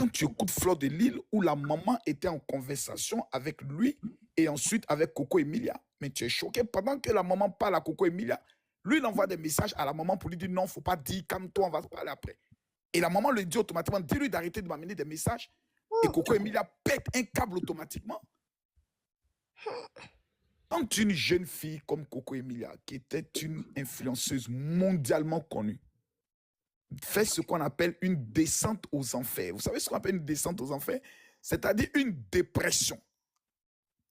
quand tu écoutes Fleur de Lille, où la maman était en conversation avec lui et ensuite avec Coco Emilia. Mais tu es choqué. Pendant que la maman parle à Coco Emilia, lui, il envoie des messages à la maman pour lui dire non, il ne faut pas dire, calme-toi, on va se parler après. Et la maman lui dit automatiquement, dis-lui d'arrêter de m'amener des messages. Et Coco Emilia pète un câble automatiquement. Quand une jeune fille comme Coco Emilia, qui était une influenceuse mondialement connue, fait ce qu'on appelle une descente aux enfers. Vous savez ce qu'on appelle une descente aux enfers? C'est-à-dire une dépression.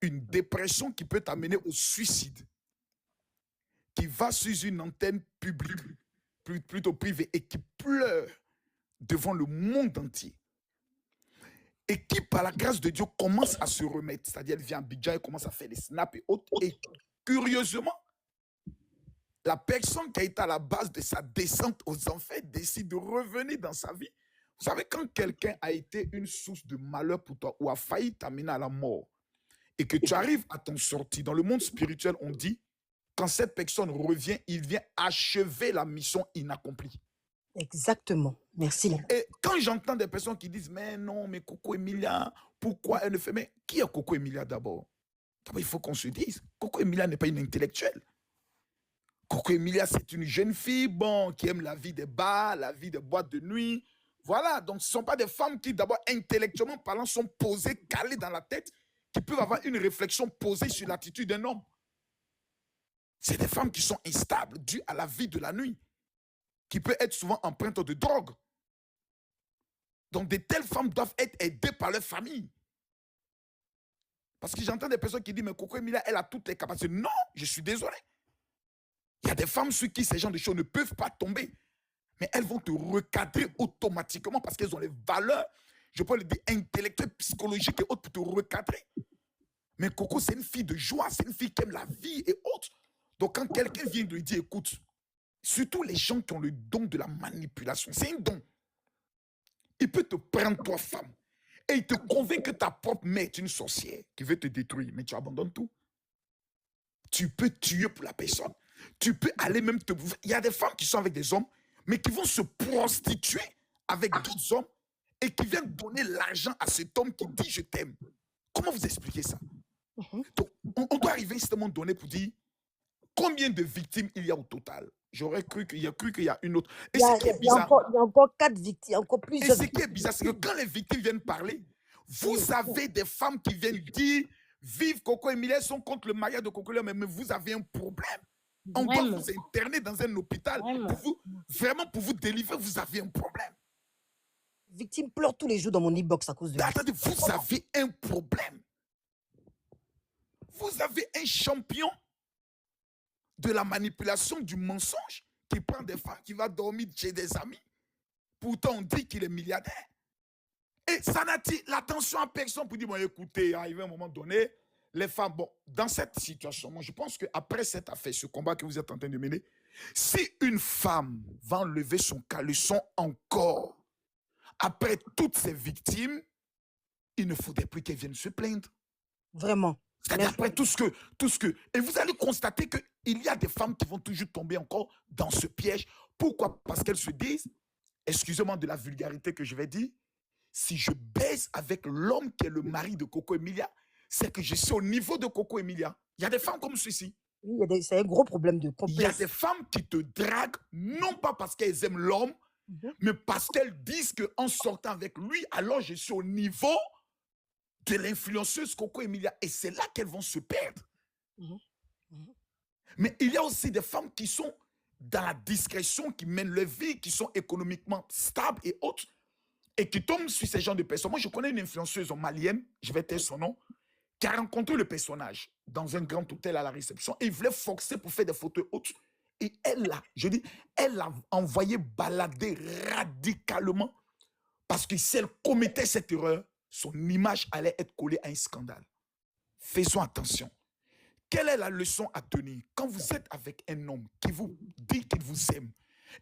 Une dépression qui peut t'amener au suicide. Qui va sur une antenne publique, plutôt privée, et qui pleure devant le monde entier. Et qui, par la grâce de Dieu, commence à se remettre. C'est-à-dire, elle vient à Abidjan, elle commence à faire des snaps et autres. Et curieusement, la personne qui a été à la base de sa descente aux enfers décide de revenir dans sa vie. Vous savez, quand quelqu'un a été une source de malheur pour toi ou a failli t'amener à la mort et que tu arrives à t'en sortir, dans le monde spirituel, on dit, quand cette personne revient, il vient achever la mission inaccomplie. Exactement. Merci. Et quand j'entends des personnes qui disent, mais non, mais Coco Emilia, pourquoi elle ne fait... Mais qui est Coco Emilia d'abord? Il faut qu'on se dise, Coco Emilia n'est pas une intellectuelle. Coco Emilia, c'est une jeune fille, bon, qui aime la vie des bars, la vie des boîtes de nuit. Voilà, donc ce ne sont pas des femmes qui, d'abord, intellectuellement parlant, sont posées, calées dans la tête, qui peuvent avoir une réflexion posée sur l'attitude d'un homme. C'est des femmes qui sont instables, dues à la vie de la nuit, qui peut être souvent empreinte de drogue. Donc, de telles femmes doivent être aidées par leur famille. Parce que j'entends des personnes qui disent, mais Coco Emilia, elle a toutes les capacités. Non, je suis désolé. Il y a des femmes sur qui ces gens de choses ne peuvent pas tomber. Mais elles vont te recadrer automatiquement parce qu'elles ont les valeurs, je peux le dire, intellectuelles, psychologiques et autres pour te recadrer. Mais Coco, c'est une fille de joie, c'est une fille qui aime la vie et autres. Donc quand quelqu'un vient lui dire, écoute, surtout les gens qui ont le don de la manipulation, c'est un don. Il peut te prendre, toi, femme, et il te convainc que ta propre mère est une sorcière qui veut te détruire, mais tu abandonnes tout. Tu peux tuer pour la personne. Tu peux aller même te... Il y a des femmes qui sont avec des hommes, mais qui vont se prostituer avec d'autres hommes et qui viennent donner l'argent à cet homme qui dit « je t'aime ». Comment vous expliquez ça? Donc, on doit arriver à un moment donné pour dire combien de victimes il y a au total. J'aurais cru qu'il y a une autre. Et ce qui est bizarre, Il y a encore 4 victimes, encore et plusieurs. ce qui est bizarre, c'est que quand les victimes viennent parler, vous avez des femmes qui viennent dire « vive Coco Emilia, elles sont contre le mariage de Coco Emilia, mais vous avez un problème. On doit vous interner dans un hôpital pour vous délivrer, vous avez un problème. » Victimes pleurent tous les jours dans mon e-box à cause de Attendez, vous avez un problème. Vous avez un champion de la manipulation, du mensonge, qui prend des femmes, qui va dormir chez des amis. Pourtant, on dit qu'il est milliardaire. Et ça n'attire l'attention à personne pour dire, bon, écoutez, arrivé à un moment donné, les femmes, bon, dans cette situation, moi, je pense qu'après cette affaire, ce combat que vous êtes en train de mener, si une femme va enlever son caleçon encore, après toutes ces victimes, il ne faudrait plus qu'elle vienne se plaindre. Vraiment. C'est-à-dire après tout ce que... Et vous allez constater qu'il y a des femmes qui vont toujours tomber encore dans ce piège. Pourquoi? Parce qu'elles se disent, excusez-moi de la vulgarité que je vais dire, si je baise avec l'homme qui est le mari de Coco Emilia, c'est que je suis au niveau de Coco Emilia. Il y a des femmes comme ceci. Oui, c'est un gros problème de complexe. Il y a des femmes qui te draguent, non pas parce qu'elles aiment l'homme, mais parce qu'elles disent qu'en sortant avec lui, alors je suis au niveau de l'influenceuse Coco Emilia. Et c'est là qu'elles vont se perdre. Mais il y a aussi des femmes qui sont dans la discrétion, qui mènent leur vie, qui sont économiquement stables et autres, et qui tombent sur ces genres de personnes. Moi, je connais une influenceuse malienne, je vais taire son nom, qui a rencontré le personnage dans un grand hôtel à la réception, et il voulait forcer pour faire des photos hautes. Et elle l'a envoyé balader radicalement, parce que si elle commettait cette erreur, son image allait être collée à un scandale. Faisons attention. Quelle est la leçon à tenir quand vous êtes avec un homme qui vous dit qu'il vous aime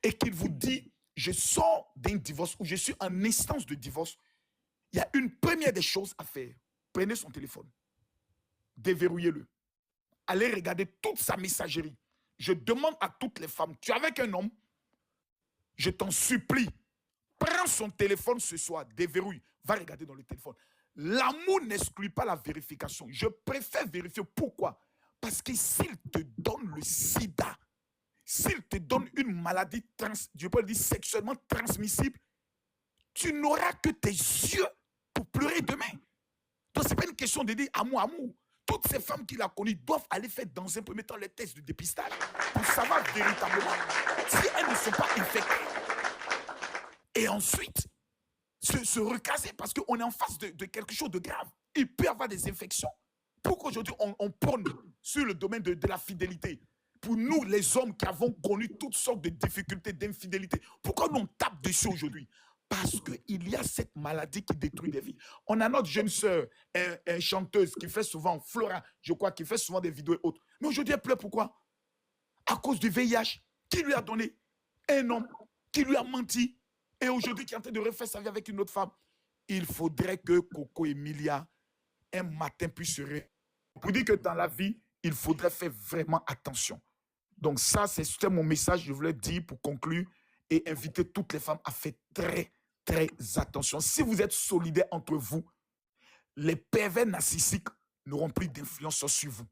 et qu'il vous dit « je sors d'un divorce » ou « je suis en instance de divorce », il y a une première des choses à faire. Prenez son téléphone, déverrouillez-le, allez regarder toute sa messagerie. Je demande à toutes les femmes, tu es avec un homme, je t'en supplie, Prends son téléphone ce soir, déverrouille, va regarder dans le téléphone. L'amour n'exclut pas la vérification. Je préfère vérifier. Pourquoi? Parce que s'il te donne le sida, s'il te donne une maladie, je peux le dire, sexuellement transmissible, tu n'auras que tes yeux pour pleurer demain. Donc, ce n'est pas une question de dire amour, amour. Toutes ces femmes qu'il a connues doivent aller faire dans un premier temps les tests de dépistage pour savoir véritablement si elles ne sont pas infectées. Et ensuite, se recaser parce qu'on est en face de quelque chose de grave. Il peut y avoir des infections. Pourquoi aujourd'hui on prône sur le domaine de la fidélité? Pour nous, les hommes qui avons connu toutes sortes de difficultés, d'infidélité, pourquoi nous on tape dessus aujourd'hui? Parce qu'il y a cette maladie qui détruit des vies. On a notre jeune sœur, une chanteuse qui fait souvent, Flora, je crois, qui fait souvent des vidéos et autres. Mais aujourd'hui, elle pleure pourquoi? À cause du VIH. Qui lui a donné? Un homme qui lui a menti. Et aujourd'hui, qui est en train de refaire sa vie avec une autre femme. Il faudrait que Coco Emilia, un matin, puisse se réveiller. Pour dire que dans la vie, il faudrait faire vraiment attention. Donc ça, c'était mon message, je voulais dire pour conclure et inviter toutes les femmes à faire très, très attention. Si vous êtes solidaires entre vous, les pervers narcissiques n'auront plus d'influence sur vous.